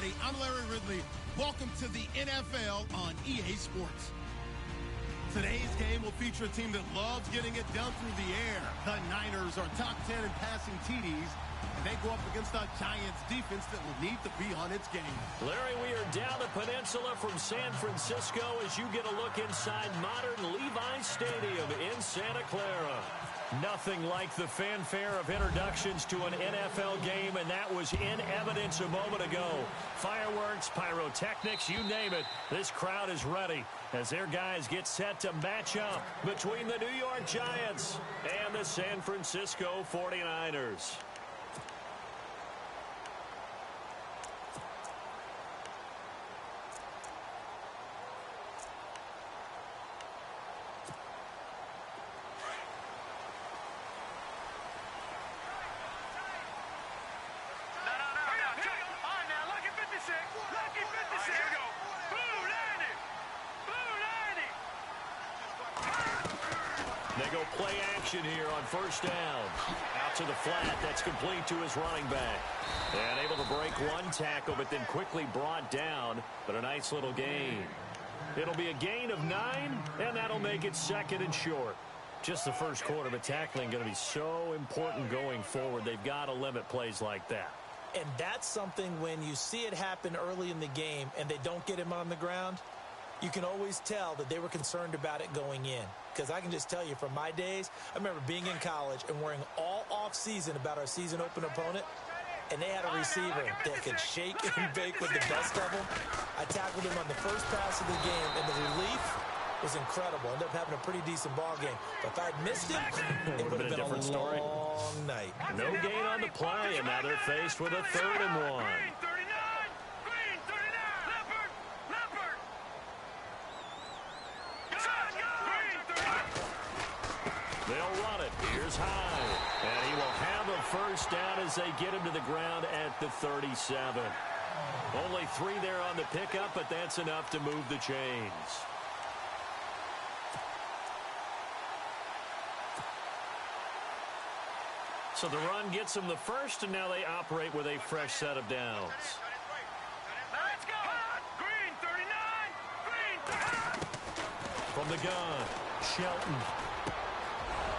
everybody. I'm Larry Ridley. Welcome to the NFL on EA Sports. Today's game will feature a team that loves getting it done through the air. The Niners are top 10 in passing TDs, and they go up against a Giants defense that will need to be on its game. Larry, we are down the peninsula from San Francisco as you get a look inside modern Levi's Stadium in Santa Clara. Nothing like the fanfare of introductions to an NFL game, and that was in evidence a moment ago. Fireworks, pyrotechnics, you name it. This crowd is ready as their guys get set to match up between the New York Giants and the San Francisco 49ers. They go play action here on first down. Out to the flat. That's complete to his running back. And able to break one tackle, but then quickly brought down. But a nice little gain. It'll be a gain of 9, and that'll make it second and short. Just the first quarter, but tackling going to be so important going forward. They've got to limit plays like that. And that's something when you see it happen early in the game and they don't get him on the ground, you can always tell that they were concerned about it going in. Because I can just tell you from my days, I remember being in college and worrying all off-season about our season open opponent, and they had a receiver that could shake and bake with the best of them. I tackled him on the first pass of the game, and the relief was incredible. Ended up having a pretty decent ball game. But if I'd missed him, it would have been a different story. Long night. No gain on the play, and now they're faced with a 3rd and 1. They'll run it. Here's Hyde. And he will have a first down as they get him to the ground at the 37. Only 3 there on the pickup, but that's enough to move the chains. So the run gets them the first, and now they operate with a fresh set of downs. Let's go! Green 39! Green 39! From the gun, Shelton.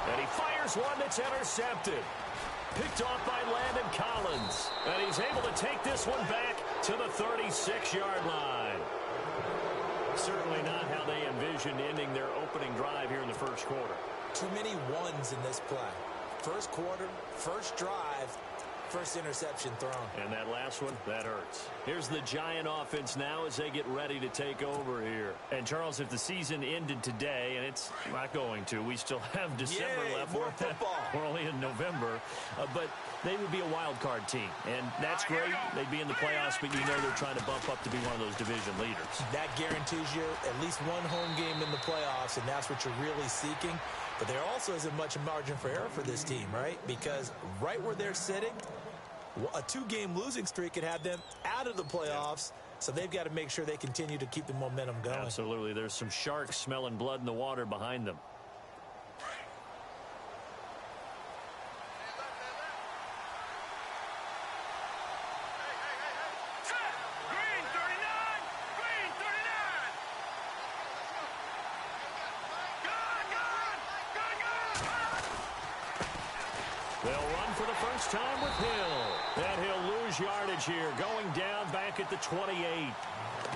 And he fires one that's intercepted. Picked off by Landon Collins. And he's able to take this one back to the 36-yard line. Certainly not how they envisioned ending their opening drive here in the first quarter. Too many ones in this play. First quarter, first drive, first interception thrown. And that last one, that hurts. Here's the Giant offense now as they get ready to take over here. And, Charles, if the season ended today, and it's not going to, we still have December left. More football. We're only in November. But they would be a wild card team. And that's great. They'd be in the playoffs, but you know they're trying to bump up to be one of those division leaders. That guarantees you at least one home game in the playoffs, and that's what you're really seeking. But there also isn't much margin for error for this team, right? Because right where they're sitting, a 2-game losing streak could have them out of the playoffs, so they've got to make sure they continue to keep the momentum going. Absolutely. There's some sharks smelling blood in the water behind them. They'll run for the first time with Hill. And he'll lose yardage here, going down back at the 28.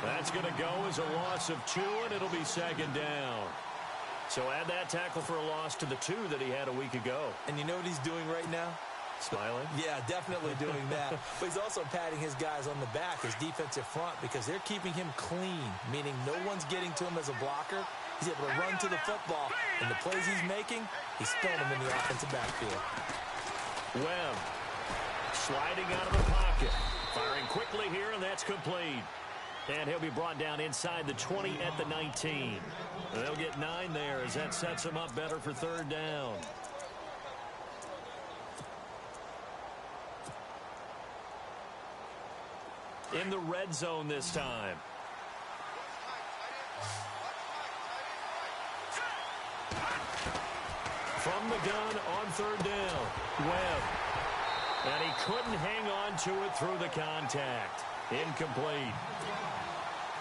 That's going to go as a loss of 2, and it'll be second down. So add that tackle for a loss to the 2 that he had a week ago. And you know what he's doing right now? Smiling? Yeah, definitely doing that. But he's also patting his guys on the back, his defensive front, because they're keeping him clean, meaning no one's getting to him as a blocker. He's able to run to the football, and the plays he's making, he's throwing them in the offensive backfield. Webb sliding out of the pocket. Firing quickly here, and that's complete. And he'll be brought down inside the 20 at the 19. They'll get 9 there as that sets him up better for 3rd down. In the red zone this time. From the gun on 3rd down. Webb. And he couldn't hang on to it through the contact. Incomplete.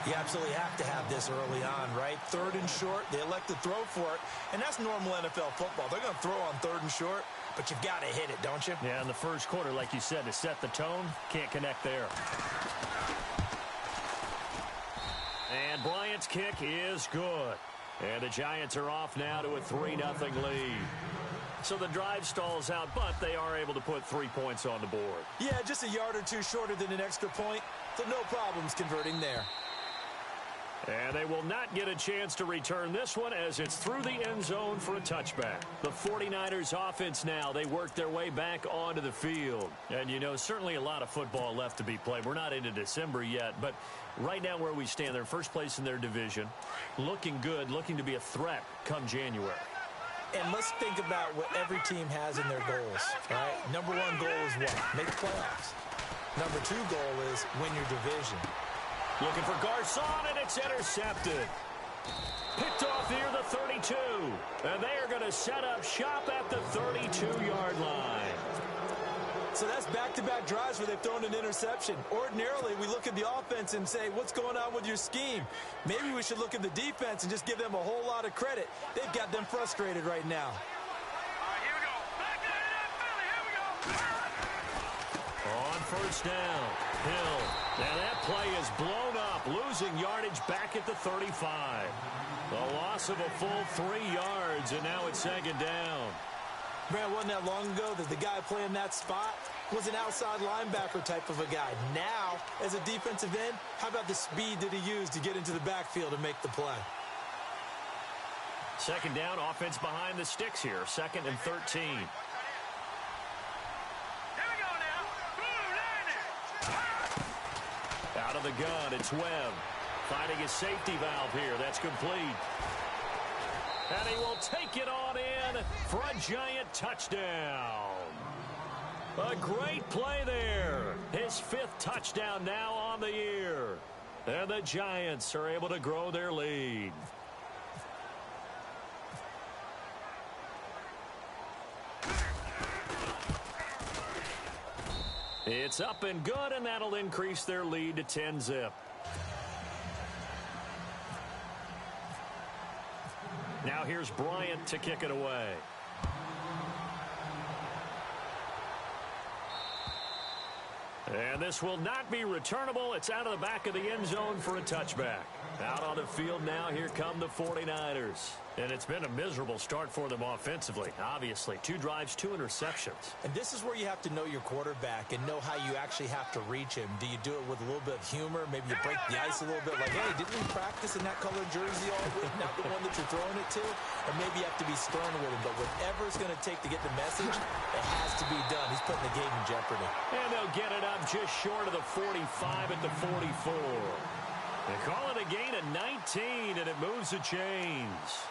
You absolutely have to have this early on, right? 3rd and short, they elect to throw for it, and that's normal NFL football. They're going to throw on 3rd and short, but you've got to hit it, don't you? Yeah, in the first quarter, like you said, to set the tone, can't connect there. And Bryant's kick is good. And the Giants are off now to a 3-0 lead. So the drive stalls out, but they are able to put 3 points on the board. Yeah, just a yard or two shorter than an extra point, so no problems converting there. And they will not get a chance to return this one as it's through the end zone for a touchback. The 49ers offense now, they work their way back onto the field. And, you know, certainly a lot of football left to be played. We're not into December yet, but right now where we stand, they're first place in their division. Looking good, looking to be a threat come January. And let's think about what every team has in their goals, right? Number 1 goal is what? Make the playoffs. Number 2 goal is win your division. Looking for Garcon, and it's intercepted. Picked off near the 32. And they are going to set up shop at the 32-yard line. So that's back-to-back drives where they've thrown an interception. Ordinarily, we look at the offense and say, what's going on with your scheme? Maybe we should look at the defense and just give them a whole lot of credit. They've got them frustrated right now. Here we go. Back there, Philly. Here we go. On first down, Hill. Now that play is blown up, losing yardage back at the 35. A loss of a full 3 yards, and now it's 2nd down. Man, wasn't that long ago that the guy playing that spot was an outside linebacker type of a guy. Now, as a defensive end, how about the speed that he used to get into the backfield and make the play? 2nd down, offense behind the sticks here, 2nd and 13. Out of the gun, it's Webb. Finding his safety valve here. That's complete. And he will take it on in for a Giant touchdown. A great play there. His 5th touchdown now on the year. And the Giants are able to grow their lead. It's up and good, and that'll increase their lead to 10-zip. Now here's Bryant to kick it away. And this will not be returnable. It's out of the back of the end zone for a touchback. Out on the field now, here come the 49ers. And it's been a miserable start for them offensively, obviously. 2 drives, 2 interceptions. And this is where you have to know your quarterback and know how you actually have to reach him. Do you do it with a little bit of humor? Maybe you break the ice a little bit, like, hey, didn't we practice in that colored jersey all week? Not the one that you're throwing it to? Or maybe you have to be stern with him. But whatever it's going to take to get the message, it has to be done. He's putting the game in jeopardy. And they'll get it up just short of the 45 at the 44. They call it a gain of 19, and it moves the chains.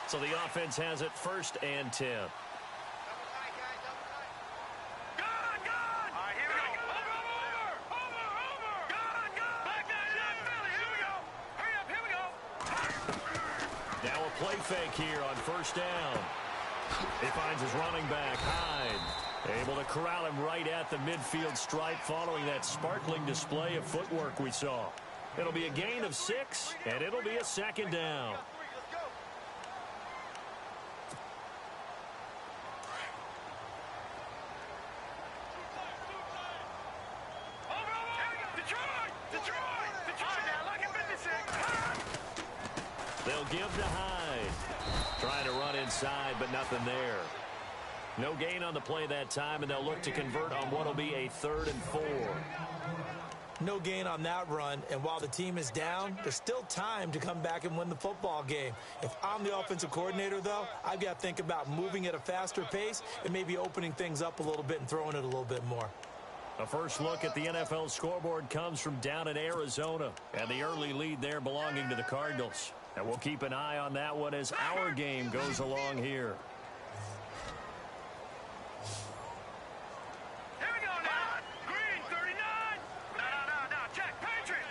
So the offense has it 1st and 10. Good, good. All right, here we go. Over. Good. Back there, Philly. Here we go. Hurry up, here we go. Now a play fake here on 1st down. He finds his running back, Hyde. Able to corral him right at the midfield stripe following that sparkling display of footwork we saw. It'll be a gain of 6, and it'll be a 2nd down. They'll give to Hyde. Trying to run inside, but nothing there. No gain on the play that time, and they'll look to convert on what will be a 3rd and 4. No gain on that run, and while the team is down, there's still time to come back and win the football game. If I'm the offensive coordinator, though, I've got to think about moving at a faster pace and maybe opening things up a little bit and throwing it a little bit more. A first look at the NFL scoreboard comes from down in Arizona, and the early lead there belonging to the Cardinals. And we'll keep an eye on that one as our game goes along here. Here we go now. Green, 39. No. Check. Patriot.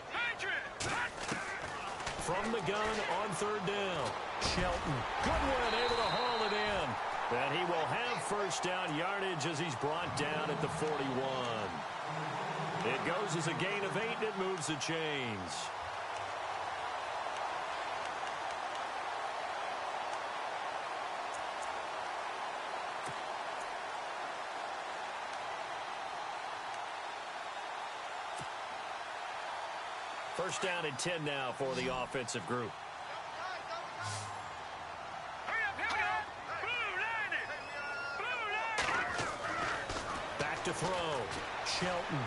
from the gun on third down. Shelton, Goodwin able to haul it in. And he will have first down yardage as he's brought down at the 41. It goes as a gain of 8, and it moves the chains. First down and 10 now for the offensive group. Back to throw. Shelton.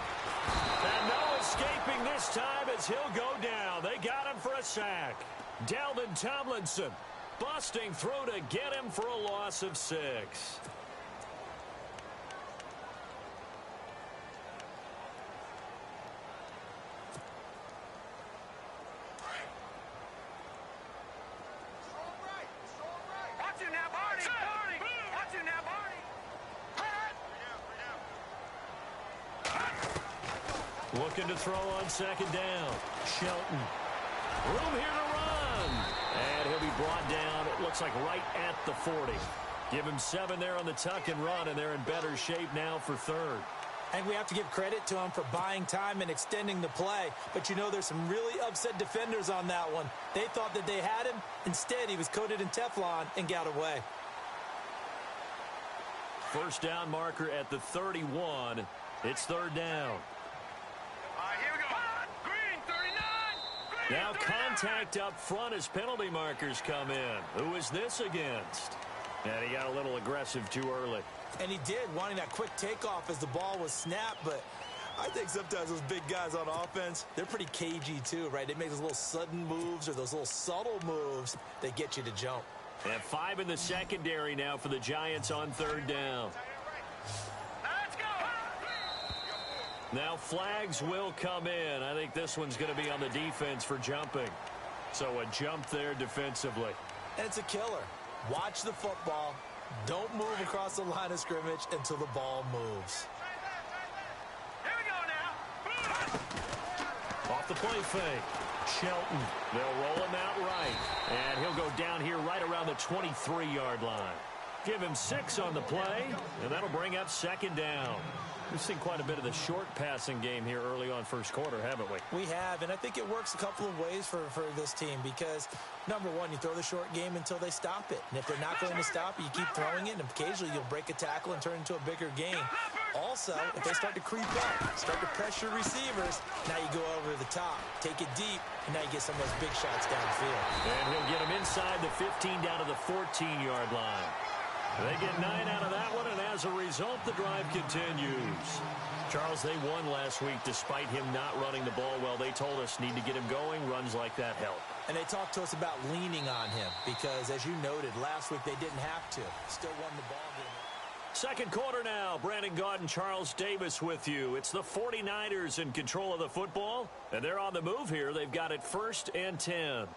And no escaping this time as he'll go down. They got him for a sack. Dalvin Tomlinson busting through to get him for a loss of 6. Looking to throw on second down. Shelton. Room here to run. And he'll be brought down, it looks like right at the 40. Give him 7 there on the tuck and run, and they're in better shape now for third. And we have to give credit to him for buying time and extending the play. But you know there's some really upset defenders on that one. They thought that they had him. Instead, he was coated in Teflon and got away. First down marker at the 31. It's third down. Here we go. Green 39. Green Now 39. contact up front as penalty markers come in. Who is this against? And he got a little aggressive too early. And he did, wanting that quick takeoff as the ball was snapped. But I think sometimes those big guys on offense, they're pretty cagey too, right? They make those little sudden moves or those little subtle moves that get you to jump. And 5 in the secondary now for the Giants on third down. Let's go. Now flags will come in. I think this one's going to be on the defense for jumping. So a jump there defensively. And it's a killer. Watch the football. Don't move across the line of scrimmage until the ball moves. Here we go now. Off the play fake. Shelton. They'll roll him out right. And he'll go down here right around the 23-yard line. Give him 6 on the play, and that'll bring up second down. We've seen quite a bit of the short passing game here early on first quarter, haven't we? We have, and I think it works a couple of ways for this team because, number one, you throw the short game until they stop it. And if they're not going to stop it, you keep throwing it, and occasionally you'll break a tackle and turn it into a bigger game. Also, if they start to creep up, start to pressure receivers, now you go over the top, take it deep, and now you get some of those big shots downfield. And he'll get them inside the 15 down to the 14-yard line. They get 9 out of that one, and as a result, the drive continues. Charles, they won last week despite him not running the ball well. They told us need to get him going. Runs like that help. And they talked to us about leaning on him because, as you noted, last week they didn't have to. Still won the ball game. Second quarter now. Brandon Gaudin, Charles Davis with you. It's the 49ers in control of the football, and they're on the move here. They've got it 1st and 10.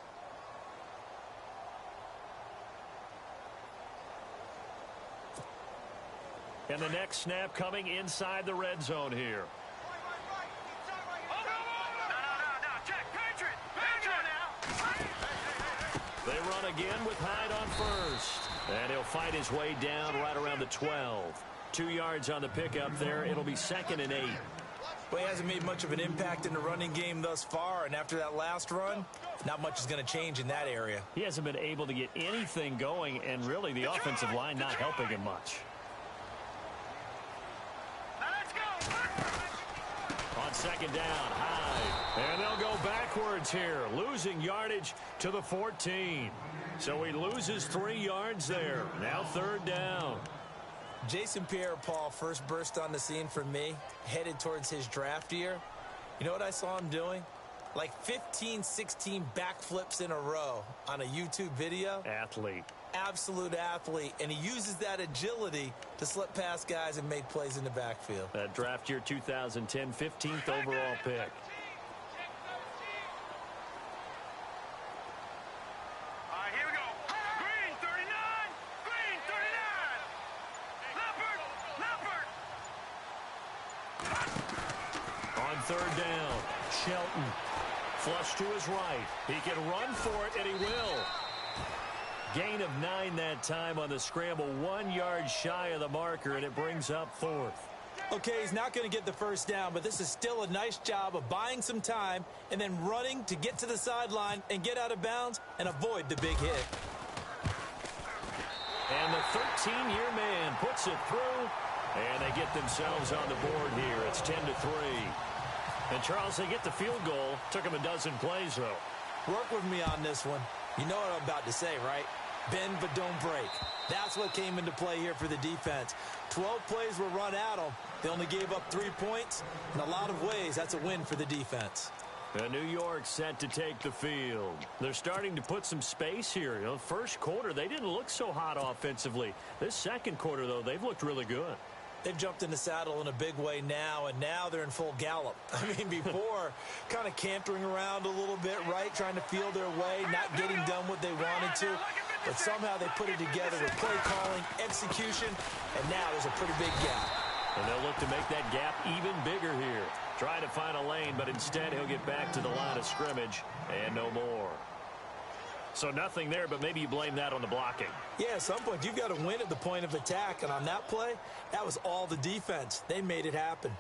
And the next snap coming inside the red zone here. No, check. Patriot. They run again with Hyde on first. And he'll fight his way down right around the 12. 2 yards on the pickup there. It'll be 2nd and 8. Well, he hasn't made much of an impact in the running game thus far, and after that last run, not much is going to change in that area. He hasn't been able to get anything going, and really the offensive line not helping him much. On second down, Hyde. And they'll go backwards here, losing yardage to the 14. So he loses 3 yards there. Now 3rd down. Jason Pierre-Paul first burst on the scene for me, headed towards his draft year. You know what I saw him doing? Like 15, 16 backflips in a row on a YouTube video. Athlete. Absolute athlete, and he uses that agility to slip past guys and make plays in the backfield. That draft year 2010, 15th overall pick. Here we go. Green 39. Green 39. Leopard. On 3rd down, Shelton Flush to his right. He can run for it, and he will. Gain of 9 that time on the scramble. 1 yard shy of the marker, and it brings up 4th. Okay, he's not going to get the first down, but this is still a nice job of buying some time and then running to get to the sideline and get out of bounds and avoid the big hit. And the 13-year man puts it through, and they get themselves on the board here. It's 10-3. And, Charles, they get the field goal. Took them a dozen plays, though. Work with me on this one. You know what I'm about to say, right? Bend but don't break. That's what came into play here for the defense. 12 plays were run at them. They only gave up 3 points. In a lot of ways, that's a win for the defense. And New York set to take the field. They're starting to put some space here. You know, first quarter, they didn't look so hot offensively. This second quarter, though, they've looked really good. They've jumped in the saddle in a big way now, and now they're in full gallop. I mean, before, kind of cantering around a little bit, right, trying to feel their way, not getting done what they wanted to. But somehow they put it together with play calling, execution, and now there's a pretty big gap. And they'll look to make that gap even bigger here. Trying to find a lane, but instead he'll get back to the line of scrimmage and no more. So nothing there, but maybe you blame that on the blocking. Yeah, at some point you've got to win at the point of attack, and on that play, that was all the defense. They made it happen.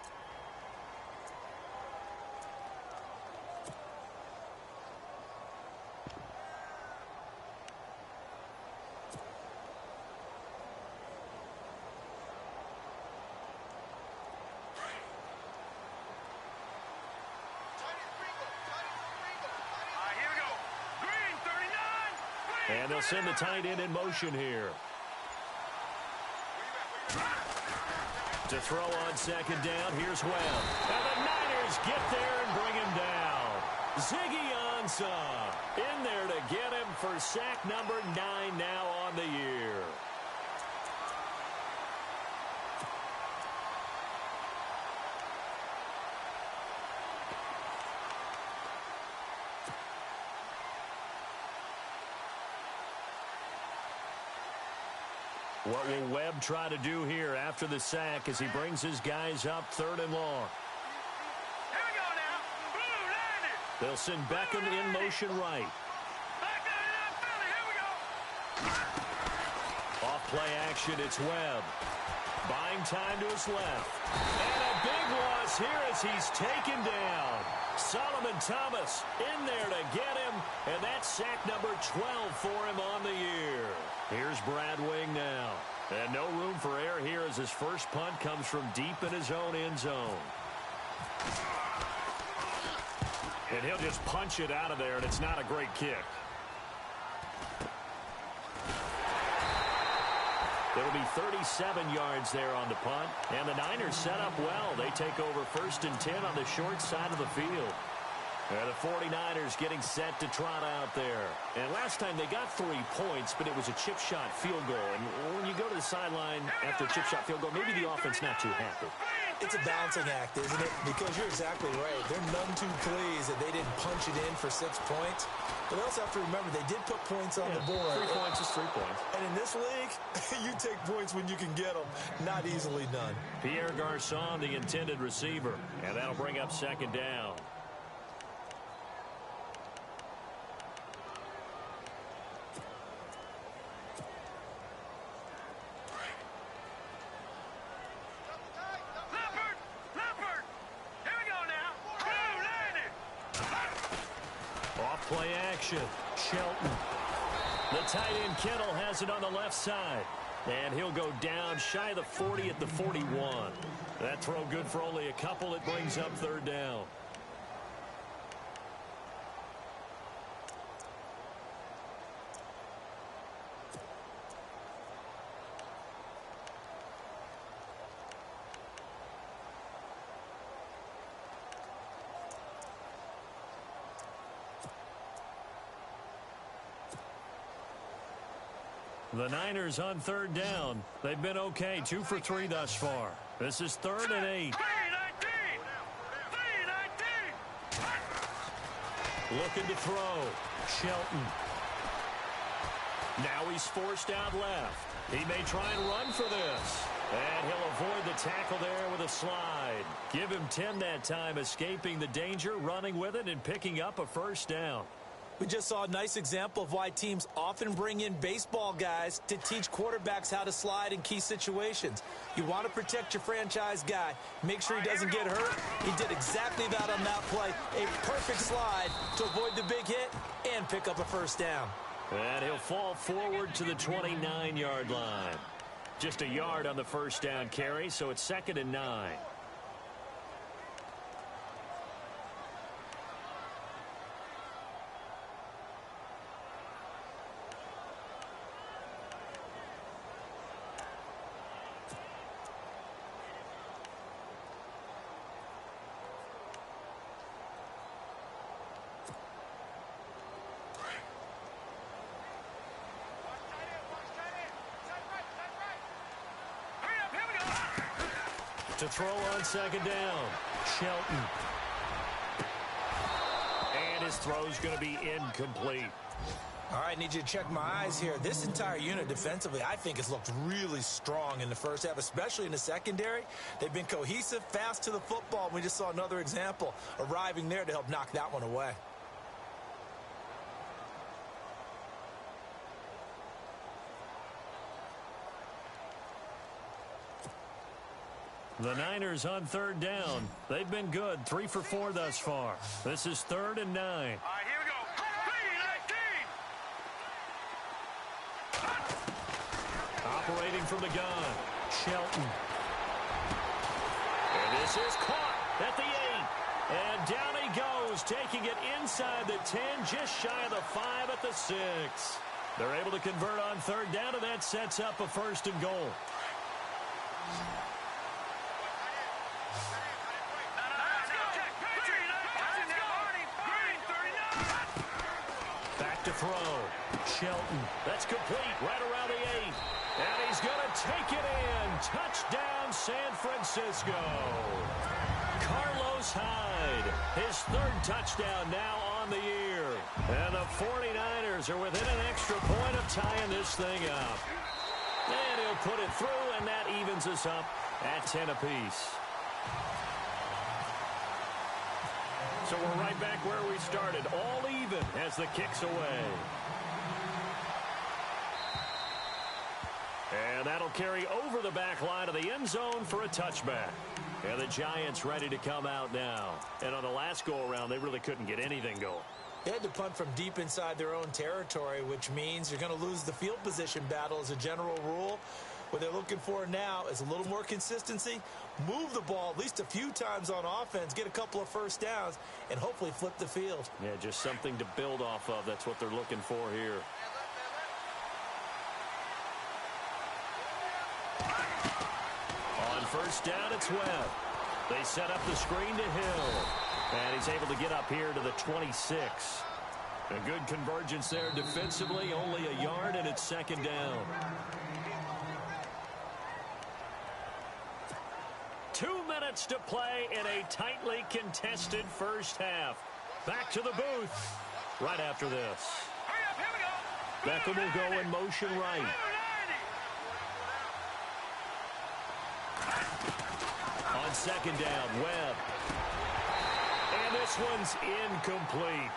And they'll send the tight end in motion here. To throw on second down, here's Webb. And the Niners get there and bring him down. Ziggy Ansah in there to get him for sack number 9 now on the year. What will Webb try to do here after the sack as he brings his guys up 3rd and long? Here we go now. Blue landed. They'll send Beckham in motion right. Back down in that belly. Here we go. Off play action, it's Webb. Buying time to his left. And a big loss here as he's taken down. Solomon Thomas in there to get him, and that's sack number 12 for him on the year. Here's Brad Wing now. And no room for error here as his first punt comes from deep in his own end zone. And he'll just punch it out of there, and it's not a great kick. It'll be 37 yards there on the punt. And the Niners set up well. They take over 1st and 10 on the short side of the field. And the 49ers getting set to trot out there. And last time they got 3 points, but it was a chip shot field goal. And when you go to the sideline after a chip shot field goal, maybe the offense not too happy. It's a balancing act, isn't it? Because you're exactly right. They're none too pleased that they didn't punch it in for 6 points. But they also have to remember they did put points on the board. 3 points is 3 points. And in this league, you take points when you can get them. Not easily done. Pierre Garçon, the intended receiver. And that'll bring up 2nd down. Play action. Shelton. The tight end Kittle has it on the left side. And he'll go down shy of the 40 at the 41. That throw good for only a couple. It brings up 3rd down. The Niners on 3rd down. They've been okay, 2 for 3 thus far. This is 3rd and 8. Looking to throw. Shelton. Now he's forced out left. He may try and run for this. And he'll avoid the tackle there with a slide. Give him 10 that time, escaping the danger, running with it, and picking up a first down. We just saw a nice example of why teams often bring in baseball guys to teach quarterbacks how to slide in key situations. You want to protect your franchise guy. Make sure he doesn't get hurt. He did exactly that on that play. A perfect slide to avoid the big hit and pick up a first down. And he'll fall forward to the 29-yard line. Just a yard on the first down carry, so it's 2nd and 9. To throw on 2nd down, Shelton. And his throw's going to be incomplete. All right, need you to check my eyes here. This entire unit defensively, I think, has looked really strong in the first half, especially in the secondary. They've been cohesive, fast to the football. We just saw another example arriving there to help knock that one away. The Niners on 3rd down. They've been good, 3 for 4 thus far. This is 3rd and 9. All right, here we go. 3-19. Operating from the gun, Shelton. And this is caught at the 8. And down he goes, taking it inside the 10, just shy of the 5 at the 6. They're able to convert on 3rd down, and that sets up a 1st and goal. Back to throw. Shelton. That's complete right around the 8. And he's going to take it in. Touchdown, San Francisco. Carlos Hyde, his 3rd touchdown now on the year. And the 49ers are within an extra point of tying this thing up. And he'll put it through, and that evens us up at 10 apiece. So we're right back where we started, all even as the kick's away. And that'll carry over the back line of the end zone for a touchback. And the Giants ready to come out now. And on the last go-around, they really couldn't get anything going. They had to punt from deep inside their own territory, which means you're going to lose the field position battle as a general rule. What they're looking for now is a little more consistency, move the ball at least a few times on offense, get a couple of first downs, and hopefully flip the field. Yeah, just something to build off of. That's what they're looking for here. On 1st down, it's Webb. They set up the screen to Hill. And he's able to get up here to the 26. A good convergence there defensively, only a yard, and it's 2nd down. 2 minutes to play in a tightly contested first half. Back to the booth right after this. Beckham will go in motion right. On 2nd down, Webb. And this one's incomplete.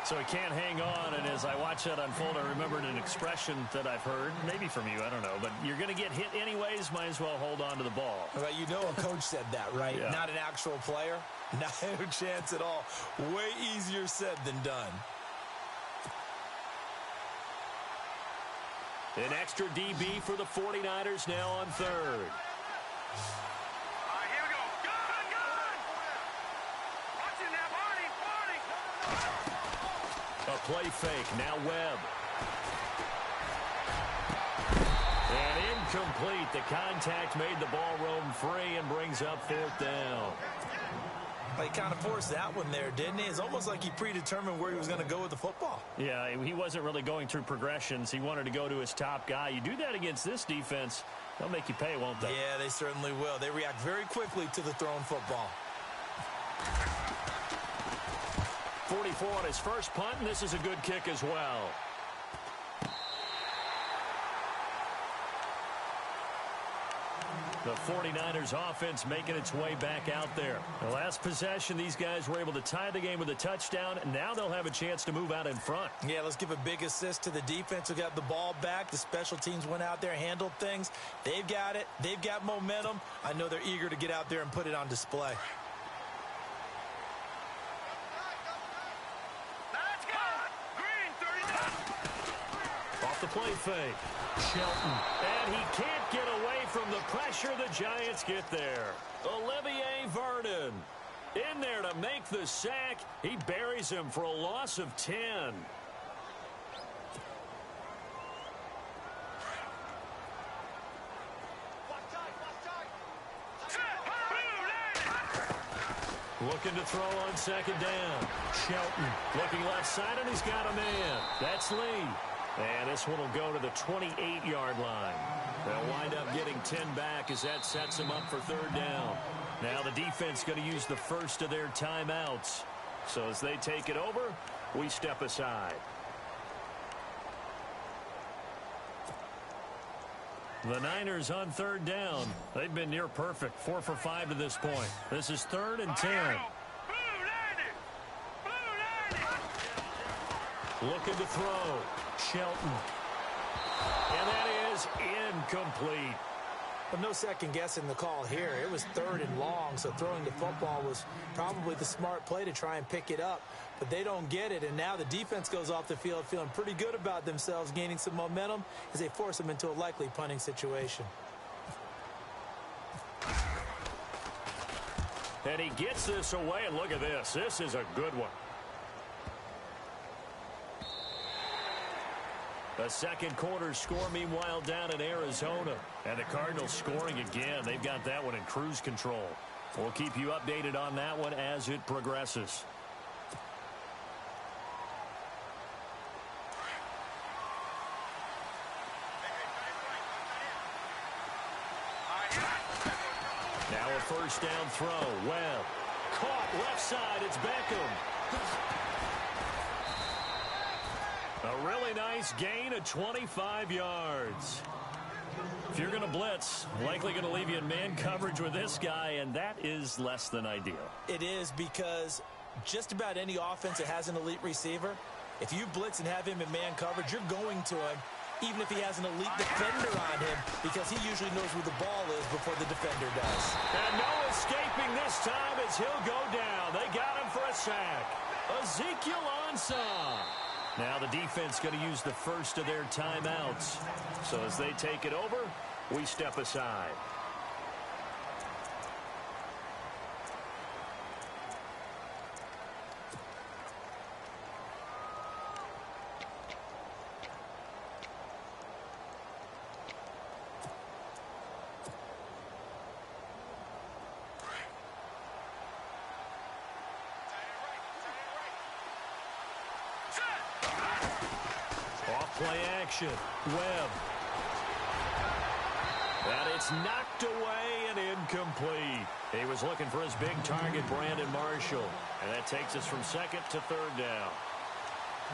So he can't hang on, and as I watch that unfold, I remembered an expression that I've heard, maybe from you, I don't know, but you're going to get hit anyways, might as well hold on to the ball. Well, you know a coach said that, right? Yeah. Not an actual player. Not a chance at all. Way easier said than done. An extra DB for the 49ers now on 3rd. A play fake, now Webb. And incomplete. The contact made the ball roam free and brings up 4th down. He kind of forced that one there, didn't he? It's almost like he predetermined where he was going to go with the football. Yeah, he wasn't really going through progressions. He wanted to go to his top guy. You do that against this defense, they'll make you pay, won't they? Yeah, they certainly will. They react very quickly to the thrown football. 44 on his first punt, and this is a good kick as well. The 49ers offense making its way back out there. The last possession, these guys were able to tie the game with a touchdown. Now they'll have a chance to move out in front. Yeah, let's give a big assist to the defense who got the ball back. The special teams went out there, handled things. They've got it. They've got momentum. I know they're eager to get out there and put it on display. Let's go! Green, 39. Off the play fake. Shelton. And he can't get away from the pressure. The Giants get there. Olivier Vernon in there to make the sack. He buries him for a loss of 10. Looking to throw on second down. Shelton looking left side, and he's got a man. That's Lee. And this one will go to the 28-yard line. They'll wind up getting 10 back as that sets them up for third down. Now the defense going to use the first of their timeouts. So as they take it over, we step aside. The Niners on third down. They've been near perfect. 4 for 5 to this point. This is 3rd and 10. Looking to throw. Shelton. And that is incomplete. But no second guessing the call here. It was 3rd and long, so throwing the football was probably the smart play to try and pick it up. But they don't get it, and now the defense goes off the field feeling pretty good about themselves, gaining some momentum as they force them into a likely punting situation. And he gets this away, and look at this. This is a good one. A second quarter score, meanwhile, down in Arizona. And the Cardinals scoring again. They've got that one in cruise control. We'll keep you updated on that one as it progresses. Now a first down throw. Webb. Caught left side. It's Beckham. A really nice gain of 25 yards. If you're going to blitz, likely going to leave you in man coverage with this guy, and that is less than ideal. It is, because just about any offense that has an elite receiver, if you blitz and have him in man coverage, you're going to him, even if he has an elite defender on him, because he usually knows where the ball is before the defender does. And no escaping this time as he'll go down. They got him for a sack. Ezekiel Ansah. Now the defense going to use the first of their timeouts. So as they take it over, we step aside. Play action. Webb. And it's knocked away and incomplete. He was looking for his big target, Brandon Marshall. And that takes us from second to third down.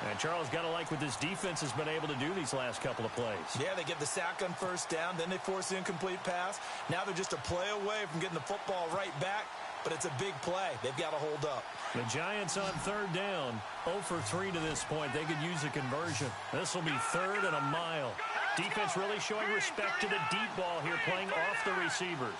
And Charles, got to like what this defense has been able to do these last couple of plays. Yeah, they get the sack on first down, then they force the incomplete pass. Now they're just a play away from getting the football right back, but it's a big play. They've got to hold up. The Giants on third down, 0 for 3 to this point. They could use a conversion. This will be 3rd and a mile. Defense really showing respect to the deep ball here, playing off the receivers.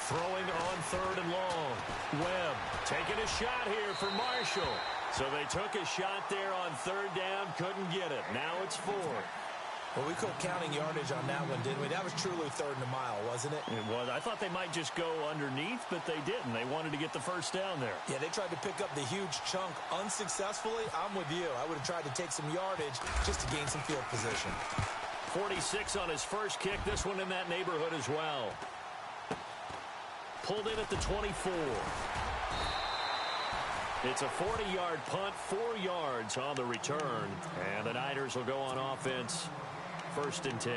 Throwing on 3rd and long. Webb taking a shot here for Marshall. So they took a shot there on 3rd down, couldn't get it. Now it's 4. Well, we quit counting yardage on that one, didn't we? That was truly 3rd and a mile, wasn't it? It was. I thought they might just go underneath, but they didn't. They wanted to get the first down there. Yeah, they tried to pick up the huge chunk unsuccessfully. I'm with you. I would have tried to take some yardage just to gain some field position. 46 on his first kick. This one in that neighborhood as well. Pulled in at the 24. It's a 40-yard punt, 4 yards on the return. And the Niners will go on offense, 1st and 10.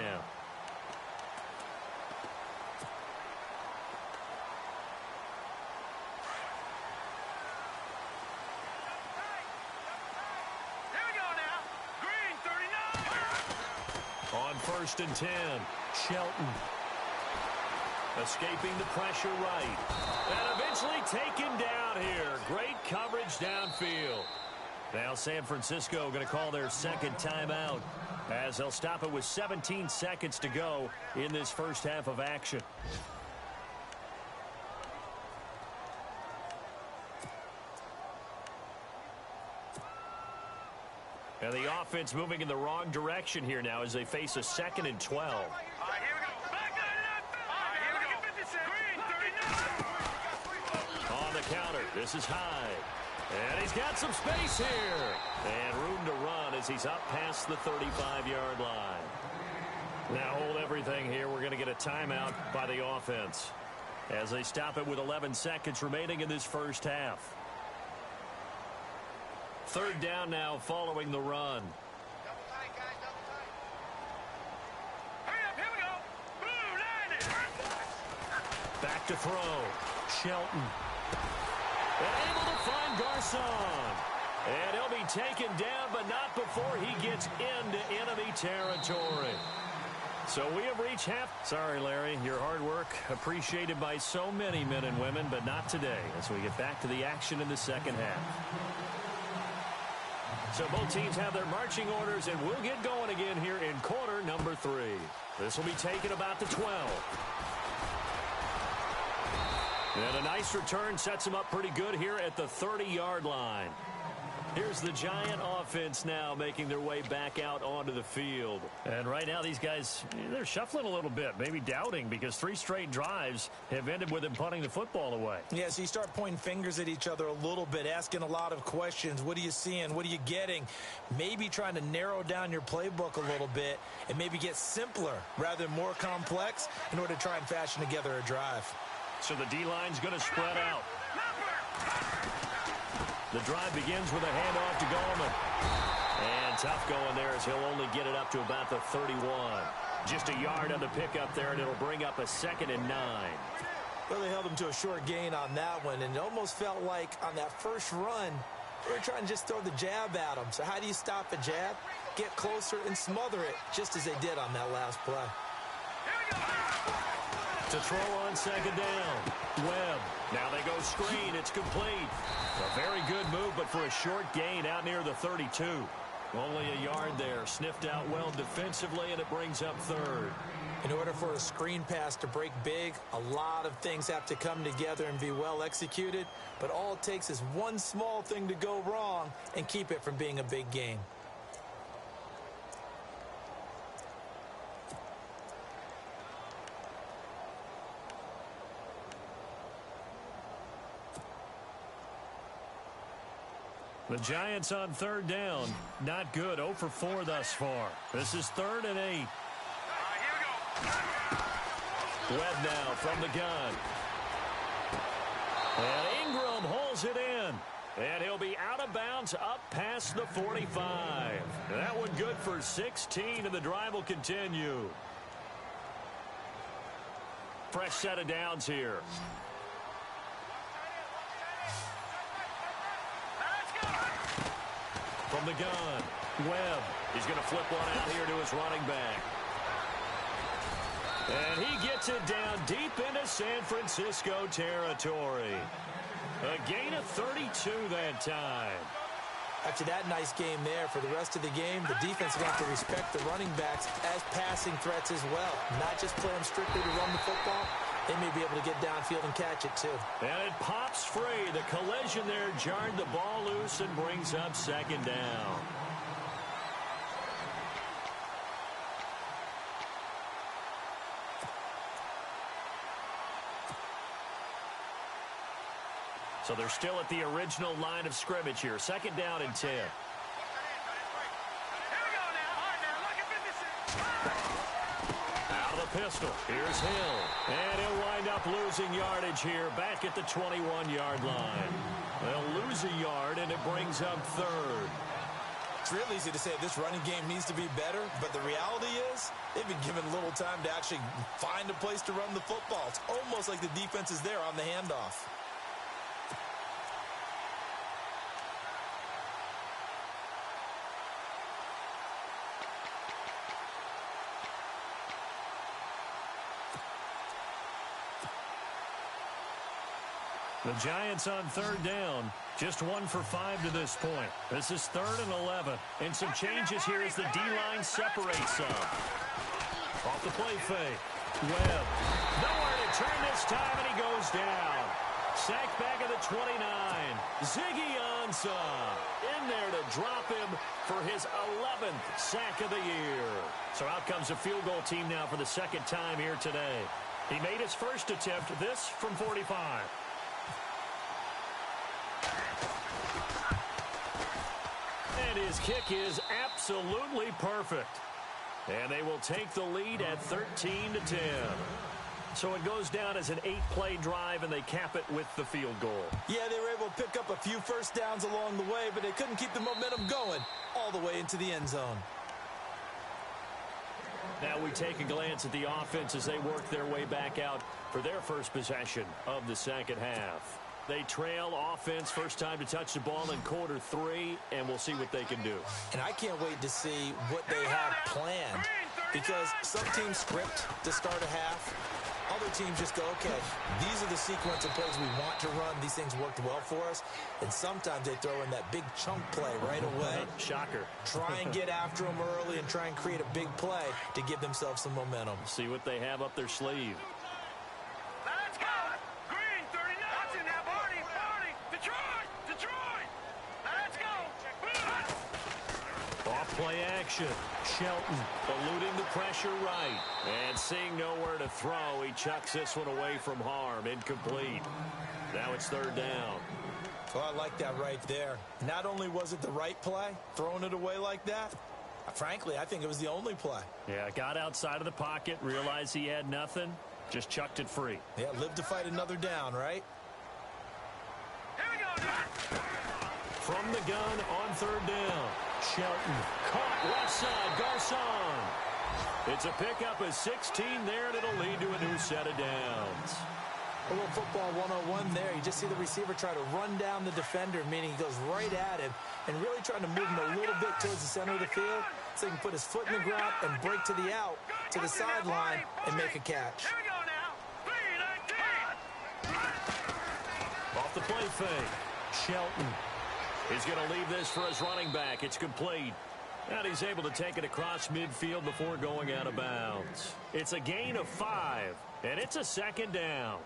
first and 10. Shelton. Escaping the pressure right. And eventually taken down here. Great coverage downfield. Now San Francisco going to call their second timeout as they'll stop it with 17 seconds to go in this first half of action. And the offense moving in the wrong direction here now as they face a 2nd and 12. Here we go. Back here we go. On the counter, this is Hyde. And he's got some space here. And room to run as he's up past the 35-yard line. Now hold everything here. We're going to get a timeout by the offense as they stop it with 11 seconds remaining in this first half. 3rd down now following the run. Double tight, guys, double tight. Hurry up, here we go. Blue line it. Back to throw. Shelton. And able to find Garcon. And he'll be taken down, but not before he gets into enemy territory. So we have reached half. Sorry, Larry, your hard work appreciated by so many men and women, but not today as we get back to the action in the second half. So both teams have their marching orders, and we'll get going again here in quarter number 3. This will be taken about the 12. And a nice return sets them up pretty good here at the 30-yard line. Here's the Giant offense now making their way back out onto the field. And right now these guys, they're shuffling a little bit, maybe doubting because 3 straight drives have ended with them punting the football away. Yeah, so you start pointing fingers at each other a little bit, asking a lot of questions. What are you seeing? What are you getting? Maybe trying to narrow down your playbook a little bit and maybe get simpler rather than more complex in order to try and fashion together a drive. So the D-line's going to spread out. The drive begins with a handoff to Gallman. And tough going there as he'll only get it up to about the 31. Just a yard on the pickup there, and it'll bring up a 2nd and 9. Well, they held him to a short gain on that one, and it almost felt like on that first run, they were trying to just throw the jab at him. So how do you stop a jab? Get closer and smother it, just as they did on that last play. To throw on 2nd down. Webb. Now they go screen. It's complete. A very good move, but for a short gain out near the 32. Only a yard there. Sniffed out well defensively, and it brings up 3rd. In order for a screen pass to break big, a lot of things have to come together and be well executed. But all it takes is one small thing to go wrong and keep it from being a big gain. The Giants on 3rd down. Not good. 0 for 4 thus far. This is 3rd and 8. Here we go. Webb now from the gun. And Ingram holds it in. And he'll be out of bounds up past the 45. That one good for 16, and the drive will continue. Fresh set of downs here. From the gun, Webb. He's going to flip one out here to his running back. And he gets it down deep into San Francisco territory. A gain of 32 that time. After that nice game there, for the rest of the game, the defense is going to have to respect the running backs as passing threats as well. Not just play them strictly to run the football. They may be able to get downfield and catch it, too. And it pops free. The collision there jarred the ball loose and brings up 2nd down. So they're still at the original line of scrimmage here. 2nd down and 10. Out of the pistol. Here's Hill. And he'll wind up losing yardage here back at the 21-yard line. They'll lose a yard, and it brings up 3rd. It's real easy to say this running game needs to be better, but the reality is they've been given little time to actually find a place to run the football. It's almost like the defense is there on the handoff. The Giants on third down. Just 1 for 5 to this point. This is 3rd and 11. And some changes here as the D-line separates some. Off the play fake. Webb. Nowhere to turn this time, and he goes down. Sacked back at the 29. Ziggy Ansah in there to drop him for his 11th sack of the year. So out comes a field goal team now for the second time here today. He made his first attempt, this from 45. And his kick is absolutely perfect. And they will take the lead at 13-10. So it goes down as an 8-play drive, and they cap it with the field goal. Yeah, they were able to pick up a few first downs along the way, but they couldn't keep the momentum going all the way into the end zone. Now we take a glance at the offense as they work their way back out for their first possession of the second half. They trail offense, first time to touch the ball in quarter 3, and we'll see what they can do. And I can't wait to see what they have planned, because some teams script to start a half. Other teams just go, okay, these are the sequence of plays we want to run. These things worked well for us. And sometimes they throw in that big chunk play right away. Shocker. Try and get after them early and try and create a big play to give themselves some momentum. See what they have up their sleeve. Let's go! Green 39! That's in there, Barney! Barney! Detroit! Detroit! Let's go! Off play action. Shelton eluding the pressure right. And seeing nowhere to throw, he chucks this one away from harm. Incomplete. Now it's 3rd down. Well, I like that right there. Not only was it the right play, throwing it away like that, frankly, I think it was the only play. Yeah, got outside of the pocket, realized he had nothing, just chucked it free. Yeah, live to fight another down, right? Here we go, now! From the gun on 3rd down. Shelton caught left side. Garcon. It's a pickup of 16 there, and it'll lead to a new set of downs. A little football 101 there. You just see the receiver try to run down the defender, meaning he goes right at him and really trying to move him a little bit towards the center of the field so he can put his foot in the ground and break to the out, to the sideline, and make a catch. Here we go now! 3-19! Off the play fake. Shelton. He's going to leave this for his running back. It's complete. And he's able to take it across midfield before going out of bounds. It's a gain of 5, and it's a 2nd down.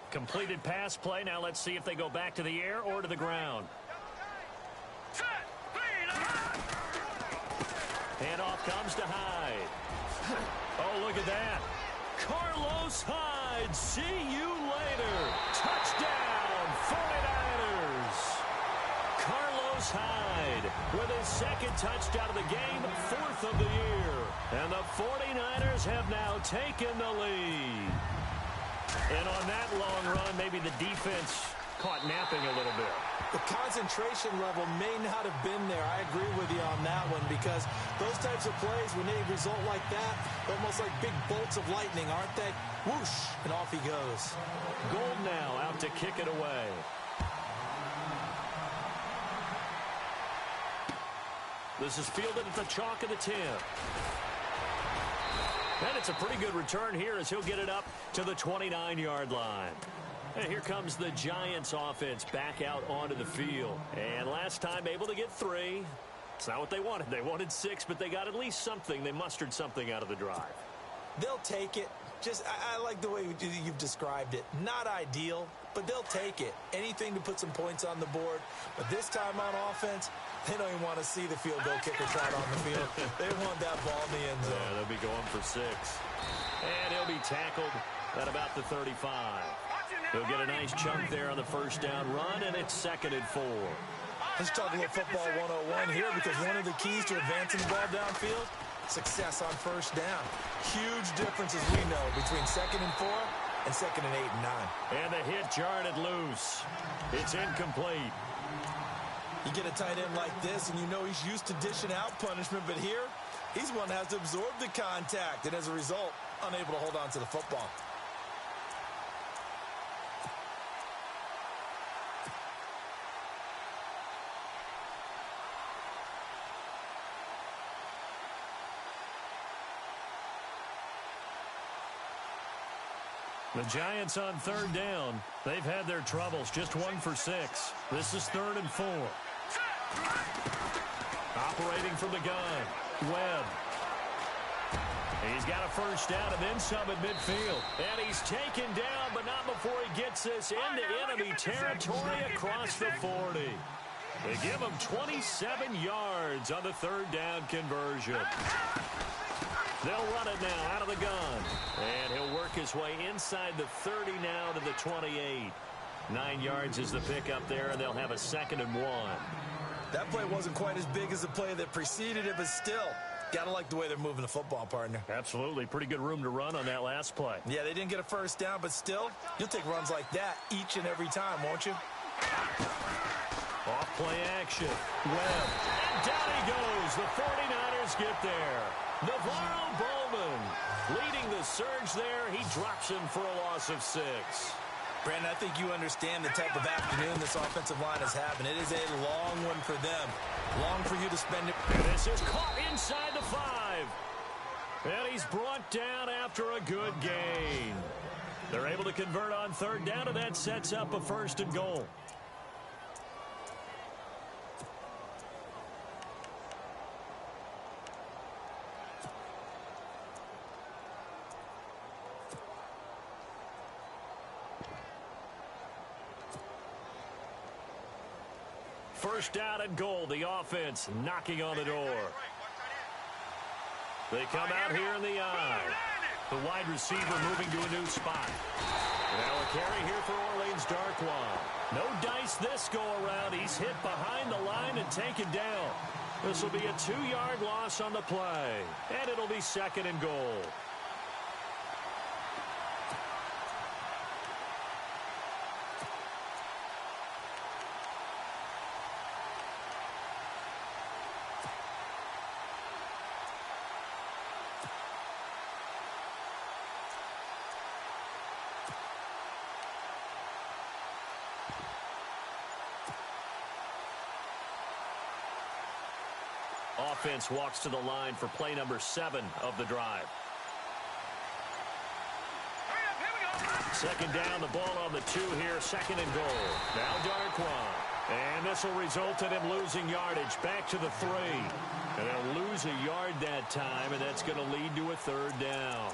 Completed pass play. Now let's see if they go back to the air or to the ground. Set! 3-9! Handoff comes to Hyde. Oh, look at that. Carlos Hyde. See you later. Touchdown, 49ers. Carlos Hyde with his 2nd touchdown of the game, 4th of the year. And the 49ers have now taken the lead. And on that long run, maybe the defense caught napping a little bit. The concentration level may not have been there. I agree with you on that one, because those types of plays, when they result like that, they're almost like big bolts of lightning, aren't they? Whoosh, and off he goes. Gold now out to kick it away. This is fielded at the chalk of the 10. And it's a pretty good return here as he'll get it up to the 29-yard line. And here comes the Giants offense back out onto the field. And last time able to get 3. It's not what they wanted. They wanted 6, but they got at least something. They mustered something out of the drive. They'll take it. Just, I like the way you've described it. Not ideal, but they'll take it. Anything to put some points on the board. But this time on offense, they don't even want to see the field goal kicker trot on the field. They want that ball in the end zone. Yeah, they'll be going for 6. And he'll be tackled at about the 35. He'll get a nice chunk there on the first down run, and it's 2nd and 4. Let's talk a little football 101 here, because one of the keys to advancing the ball downfield, success on first down. Huge difference, as we know, between 2nd and 4 and 2nd and 8 and 9. And the hit jarred it loose. It's incomplete. You get a tight end like this, and you know he's used to dishing out punishment, but here, he's one that has to absorb the contact, and as a result, unable to hold on to the football. The Giants on third down. They've had their troubles. Just 1 for 6. This is 3rd and 4. Operating from the gun. Webb. He's got a first down and then some at midfield. And he's taken down, but not before he gets this into enemy territory across the 40. They give him 27 yards on the 3rd down conversion. They'll run it now out of the gun. And he'll work his way inside the 30 now to the 28. 9 yards is the pickup there, and they'll have a 2nd and 1. That play wasn't quite as big as the play that preceded it, but still, gotta like the way they're moving the football, partner. Absolutely. Pretty good room to run on that last play. Yeah, they didn't get a first down, but still, you'll take runs like that each and every time, won't you? Off play action. Webb. And down he goes. The 49ers get there. Navarro Bowman leading the surge there. He drops him for a loss of 6. Brandon, I think you understand the type of afternoon this offensive line is having. It is a long one for them. Long for you to spend it. And this is caught inside the 5. And he's brought down after a good gain. They're able to convert on 3rd down, and that sets up a 1st and goal. First down and goal. The offense knocking on the door. They come out here in the eye. The wide receiver moving to a new spot. Now a carry here for Orleans Darkwan. No dice this go around. He's hit behind the line and taken down. This will be a 2-yard loss on the play. And it'll be 2nd and goal. Offense walks to the line for play number 7 of the drive. 2nd down, the ball on the 2 here, 2nd and goal. Now Darkwan. And this will result in him losing yardage back to the 3. And they'll lose a yard that time, and that's going to lead to a 3rd down.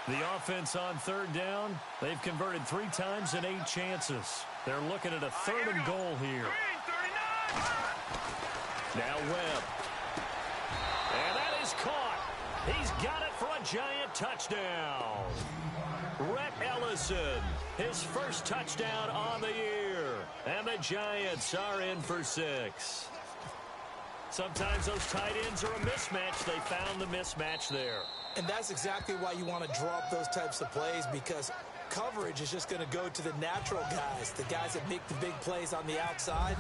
The offense on 3rd down, they've converted 3 times in 8 chances. They're looking at a 3rd and goal here. Now Webb. And that is caught. He's got it for a Giant touchdown. Rhett Ellison, his first touchdown on the year. And the Giants are in for 6. Sometimes those tight ends are a mismatch. They found the mismatch there. And that's exactly why you want to draw up those types of plays, because coverage is just going to go to the natural guys, the guys that make the big plays on the outside.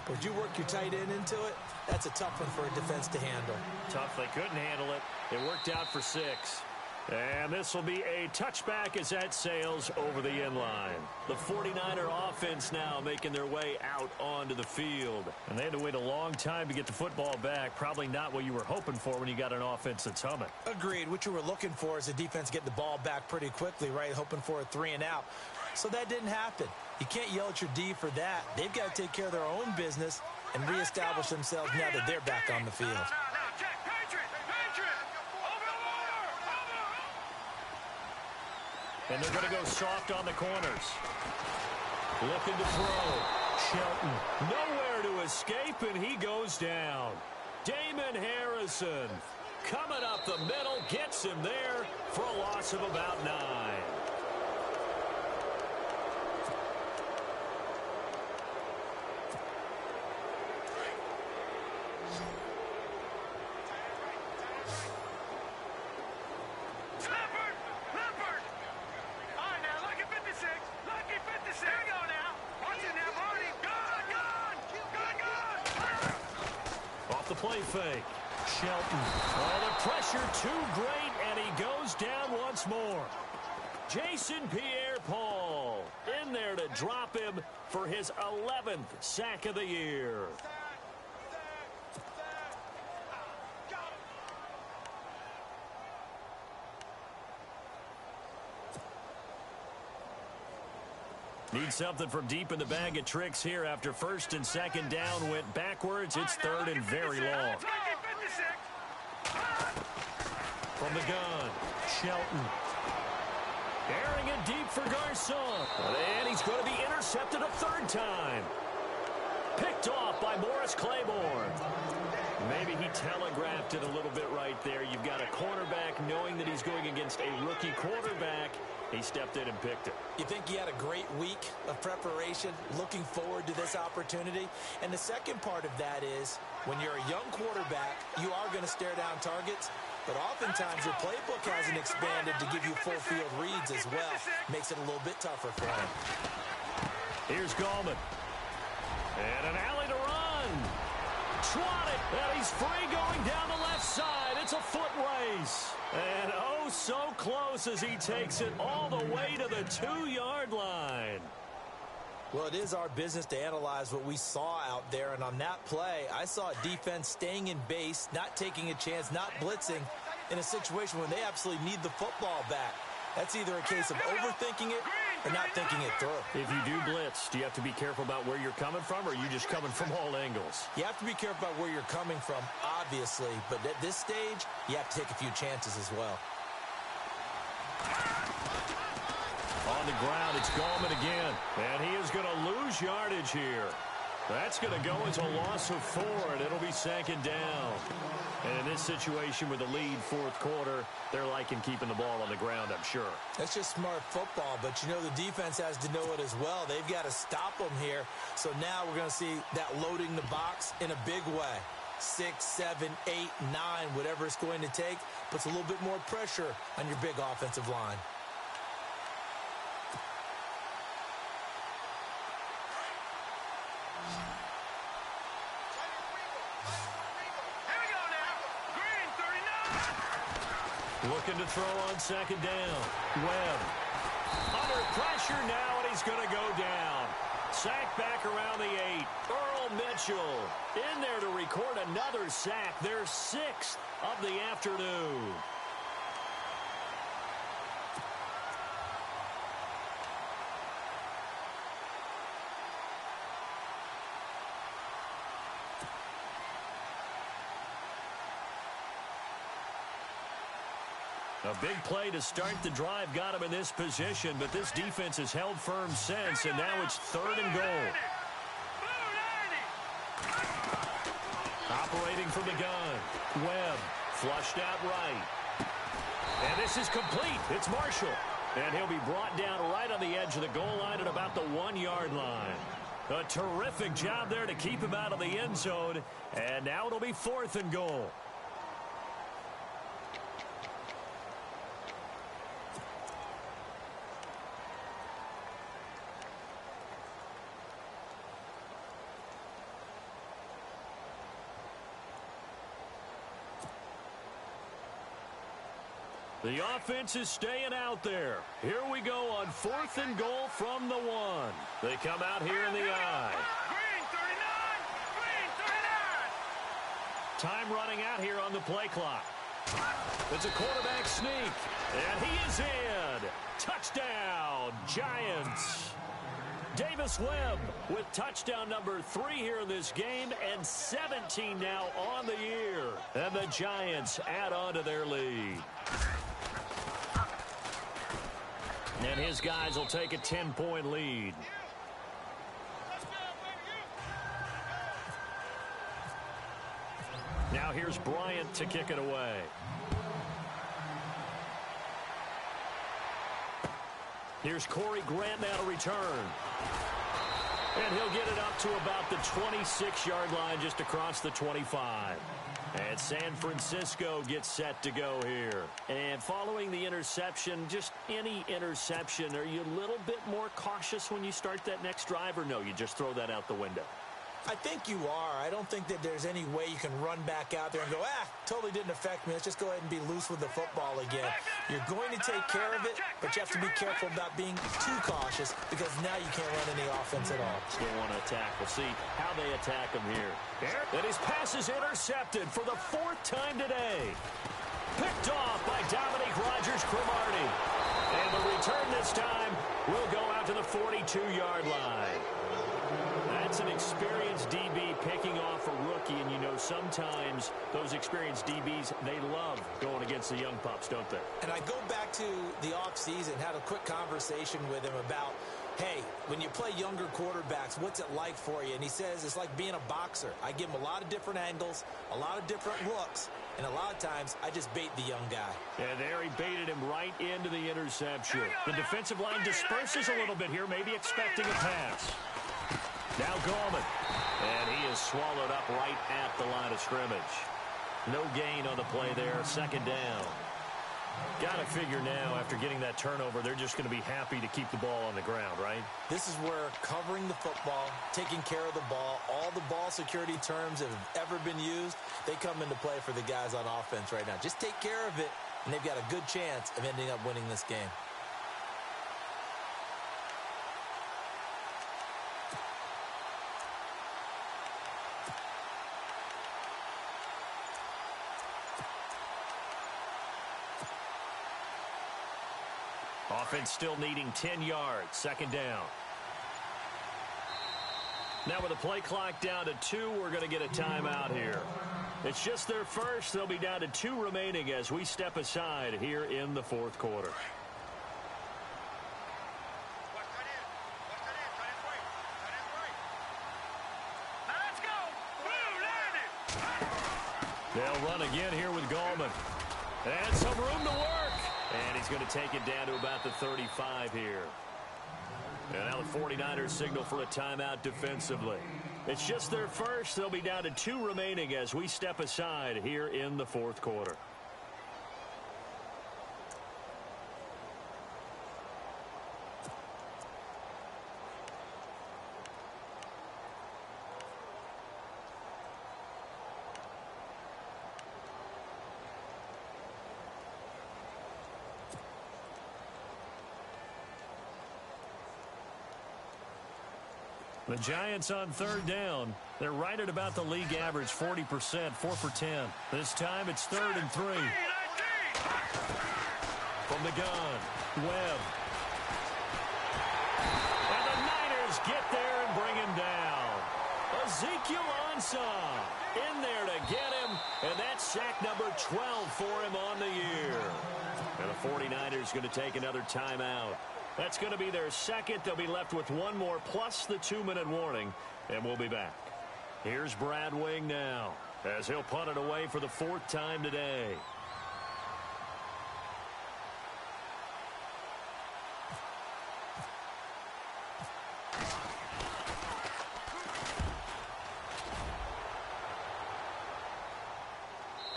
But if you work your tight end into it, that's a tough one for a defense to handle. Tough. They couldn't handle it. It worked out for 6. And this will be a touchback as that sails over the end line. The 49er offense now making their way out onto the field. And they had to wait a long time to get the football back. Probably not what you were hoping for when you got an offense that's humming. Agreed. What you were looking for is the defense getting the ball back pretty quickly, right? Hoping for a 3 and out. So that didn't happen. You can't yell at your D for that. They've got to take care of their own business and reestablish themselves now that they're back on the field. And they're going to go soft on the corners. Looking to throw. Shelton nowhere to escape, and he goes down. Damon Harrison coming up the middle, gets him there for a loss of about 9. Play fake. Shelton. Oh, the pressure Too great, and he goes down once more. Jason Pierre-Paul in there to drop him for his 11th sack of the year. Need something from deep in the bag of tricks here after first and second down went backwards. It's third and very long. From the gun, Shelton. Airing it deep for Garcon. And he's going to be intercepted a third time. Picked off by Morris Claiborne. Maybe he telegraphed it a little bit right there. You've got a cornerback knowing that he's going against a rookie quarterback. He stepped in and picked it. You think he had a great week of preparation, looking forward to this opportunity? And the second part of that is, when you're a young quarterback, you are going to stare down targets, but oftentimes your playbook hasn't expanded to give you full field reads as well. Makes it a little bit tougher for him. Here's Gallman. And an alley to run. Swatted, and he's free going down the left side. It's a foot race. And oh, so close as he takes it all the way to the 2-yard line. Well, it is our business to analyze what we saw out there, and on that play, I saw a defense staying in base, not taking a chance, not blitzing in a situation when they absolutely need the football back. That's either a case of overthinking it or not thinking it through. If you do blitz, do you have to be careful about where you're coming from, or are you just coming from all angles? You have to be careful about where you're coming from, obviously, but at this stage, you have to take a few chances as well. On the ground, it's Gallman again, and he is going to lose yardage here. That's going to go as a loss of 4, and it'll be second down. And in this situation with the lead fourth quarter, they're liking keeping the ball on the ground, I'm sure. That's just smart football, but you know the defense has to know it as well. They've got to stop them here. So now we're going to see that loading the box in a big way. 6, 7, 8, 9, whatever it's going to take, puts a little bit more pressure on your big offensive line. Looking to throw on second down. Webb. Under pressure now, and he's going to go down. Sack back around the 8. Earl Mitchell in there to record another sack. Their 6th of the afternoon. A big play to start the drive got him in this position, but this defense has held firm since, and now it's third and goal. Operating from the gun. Webb flushed out right. And this is complete. It's Marshall. And he'll be brought down right on the edge of the goal line at about the 1-yard line. A terrific job there to keep him out of the end zone. And now it'll be fourth and goal. The offense is staying out there. Here we go on fourth and goal from the 1. They come out here in the I. Green 39! Time running out here on the play clock. It's a quarterback sneak. And he is in. Touchdown, Giants. Davis Webb with touchdown number 3 here in this game, and 17 now on the year. And the Giants add on to their lead. And his guys will take a 10-point lead. Now here's Bryant to kick it away. Here's Corey Grant now to return. And he'll get it up to about the 26-yard line, just across the 25. And San Francisco gets set to go here. And following the interception, just any interception, are you a little bit more cautious when you start that next drive, or no, you just throw that out the window? I think you are. I don't think that there's any way you can run back out there and go, totally didn't affect me. Let's just go ahead and be loose with the football again. You're going to take care of it, but you have to be careful about being too cautious because now you can't run any offense at all. Still want to attack. We'll see how they attack him here. And his pass is intercepted for the 4th time today. Picked off by Dominique Rodgers-Cromartie. And the return this time will go out to the 42-yard line. That's an experienced DB picking off a rookie, and you know sometimes those experienced DBs, they love going against the young pups, don't they? And I go back to the offseason, had a quick conversation with him about, hey, when you play younger quarterbacks, what's it like for you? And he says it's like being a boxer. I give him a lot of different angles, a lot of different looks, and a lot of times I just bait the young guy. And there he baited him right into the interception. The defensive line disperses a little bit here, maybe expecting a pass. Now Gallman, and he is swallowed up right at the line of scrimmage. No gain on the play there, 2nd down. Got to figure now, after getting that turnover, they're just going to be happy to keep the ball on the ground, right? This is where covering the football, taking care of the ball, all the ball security terms that have ever been used, they come into play for the guys on offense right now. Just take care of it, and they've got a good chance of ending up winning this game. Offense still needing 10 yards, 2nd down. Now with the play clock down to 2, we're going to get a timeout here. It's just their first. They'll be down to 2 remaining as we step aside here in the 4th quarter. They'll run again here with Gallman. And some room to work. And he's going to take it down to about the 35 here. And now the 49ers signal for a timeout defensively. It's just their first. They'll be down to 2 remaining as we step aside here in the 4th quarter. The Giants on 3rd down. They're right at about the league average, 40%, 4 for 10. This time it's 3rd and 3. From the gun, Webb. And the Niners get there and bring him down. Ezekiel Ansah in there to get him, and that's sack number 12 for him on the year. And the 49ers going to take another timeout. That's going to be their 2nd. They'll be left with 1 more plus the 2-minute warning, and we'll be back. Here's Brad Wing now as he'll punt it away for the 4th time today.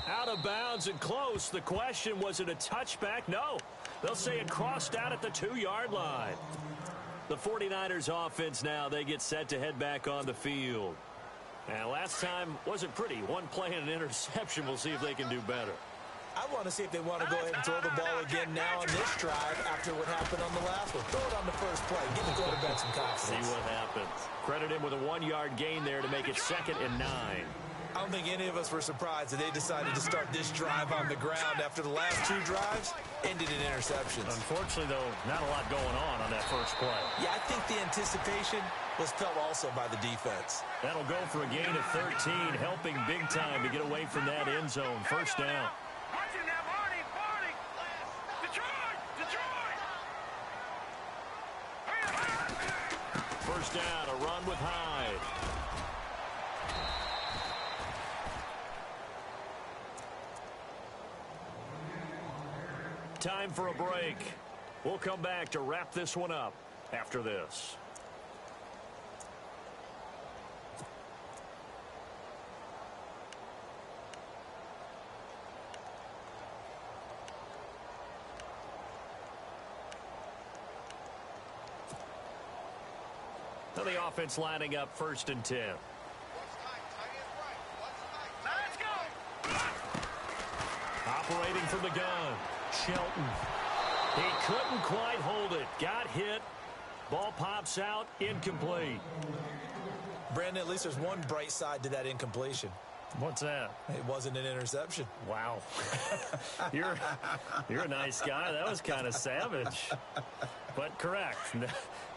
Out of bounds and close. The question, was it a touchback? No. They'll say it crossed out at the 2-yard line. The 49ers offense now, they get set to head back on the field. And last time wasn't pretty. 1 play and an interception. We'll see if they can do better. I want to see if they want to go ahead and throw the ball again now on this drive after what happened on the last one. Throw it on the first play. Give the quarterback some confidence. See what happens. Credit him with a 1-yard gain there to make it 2nd and 9. I don't think any of us were surprised that they decided to start this drive on the ground after the last 2 drives ended in interceptions. Unfortunately, though, not a lot going on that first play. Yeah, I think the anticipation was felt also by the defense. That'll go for a gain of 13, helping big time to get away from that end zone. 1st down. Watching that, Barney! Detroit! Detroit! 1st down, a run with Hyde. Time for a break. We'll come back to wrap this one up after this. Now the offense lining up 1st and 10. Operating from the gun, Shelton. He couldn't quite hold it. Got hit. Ball pops out, incomplete. Brandon, at least there's one bright side to that incompletion. What's that? It wasn't an interception. Wow. You're a nice guy. That was kind of savage. But correct.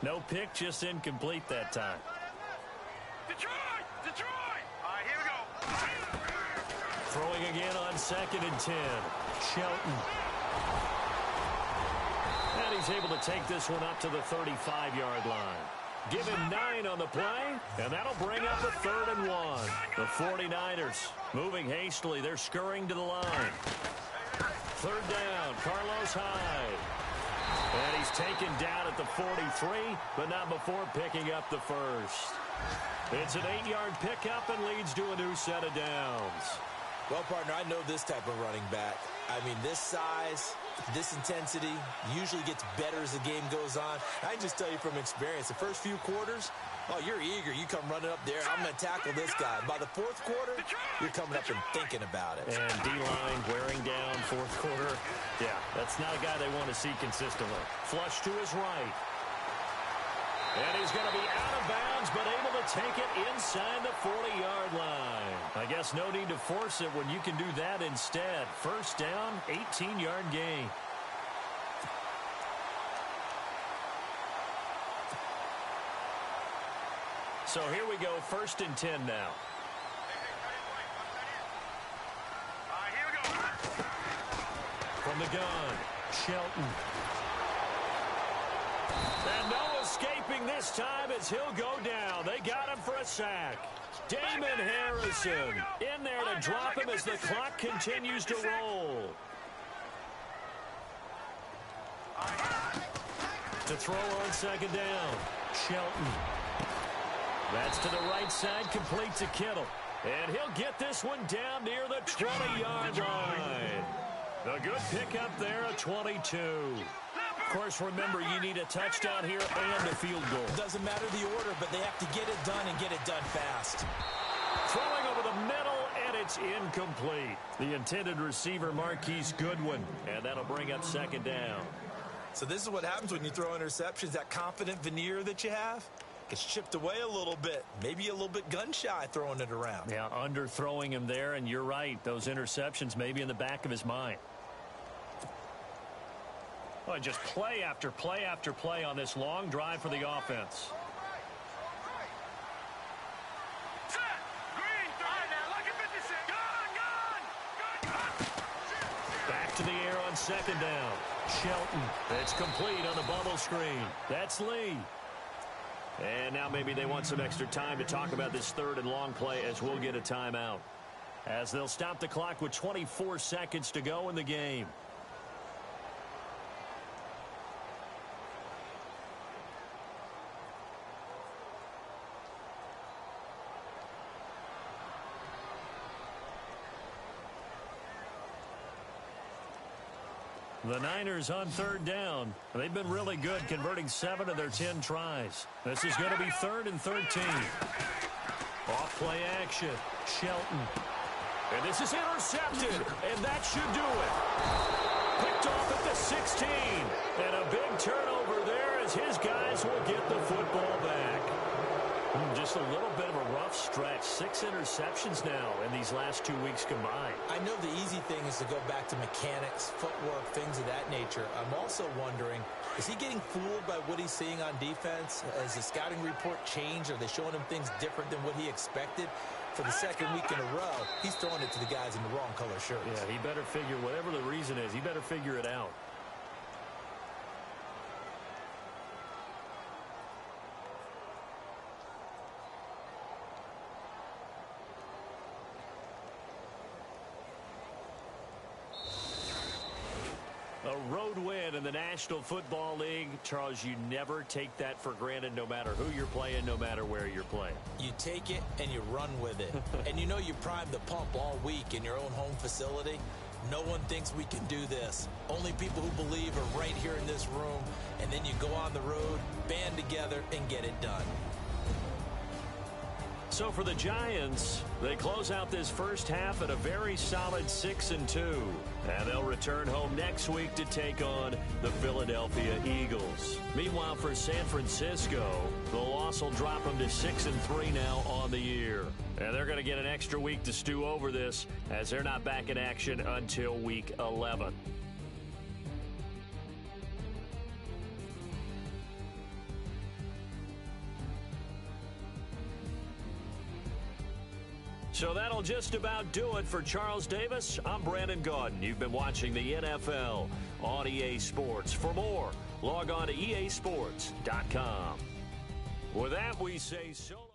No pick, just incomplete that time. Detroit! Detroit! All right, here we go. Throwing again on 2nd and 10. Shelton. And he's able to take this one up to the 35-yard line. Give him 9 on the play, and that'll bring up a 3rd and 1. The 49ers moving hastily. They're scurrying to the line. 3rd down, Carlos Hyde. And he's taken down at the 43, but not before picking up the first. It's an 8-yard pickup and leads to a new set of downs. Well, partner, I know this type of running back. I mean, this size, this intensity usually gets better as the game goes on. I can just tell you from experience, the first few quarters, oh, you're eager. You come running up there. I'm going to tackle this guy. By the 4th quarter, you're coming up and thinking about it. And D-line wearing down 4th quarter. Yeah, that's not a guy they want to see consistently. Flush to his right. And he's going to be out of bounds, but able to take it inside the 40-yard line. I guess no need to force it when you can do that instead. 1st down, 18-yard gain. So here we go, 1st and 10 now. All right, here we go. From the gun, Shelton. And no escaping this time as he'll go down. They got him for a sack. Damon Harrison in there to drop him as the clock continues to roll. To throw on 2nd down, Shelton. That's to the right side, complete to Kittle. And he'll get this one down near the 20-yard line. A good pickup there, a 22. Of course, remember, you need a touchdown here and a field goal. Doesn't matter the order, but they have to get it done and get it done fast. Throwing over the middle, and it's incomplete. The intended receiver, Marquise Goodwin, and that'll bring up 2nd down. So this is what happens when you throw interceptions. That confident veneer that you have gets chipped away a little bit. Maybe a little bit gun-shy throwing it around. Yeah, underthrowing him there, and you're right. Those interceptions may be in the back of his mind. Oh, just play after play after play on this long drive for the offense. Back to the air on 2nd down. Shelton. It's complete on the bubble screen. That's Lee. And now maybe they want some extra time to talk about this 3rd and long play as we'll get a timeout. As they'll stop the clock with 24 seconds to go in the game. The Niners on 3rd down. They've been really good, converting 7 of their 10 tries. This is going to be 3rd and 13. Off play action. Shelton. And this is intercepted, and that should do it. Picked off at the 16. And a big turnover there as his guys will get the football back. Just a little bit of a rough stretch. 6 interceptions now in these last 2 weeks combined. I know the easy thing is to go back to mechanics, footwork, things of that nature. I'm also wondering, is he getting fooled by what he's seeing on defense? Has the scouting report changed? Are they showing him things different than what he expected? For the 2nd week in a row, he's throwing it to the guys in the wrong color shirts. Yeah, he better figure, whatever the reason is, he better figure it out. A road win in the National Football League. Charles, you never take that for granted no matter who you're playing, no matter where you're playing. You take it and you run with it. And you know you primed the pump all week in your own home facility. No one thinks we can do this. Only people who believe are right here in this room. And then you go on the road, band together, and get it done. So for the Giants, they close out this first half at a very solid 6-2. And they'll return home next week to take on the Philadelphia Eagles. Meanwhile, for San Francisco, the loss will drop them to 6-3 now on the year. And they're going to get an extra week to stew over this, as they're not back in action until week 11. So that'll just about do it for Charles Davis. I'm Brandon Gaudin. You've been watching the NFL on EA Sports. For more, log on to easports.com. With that, we say so long.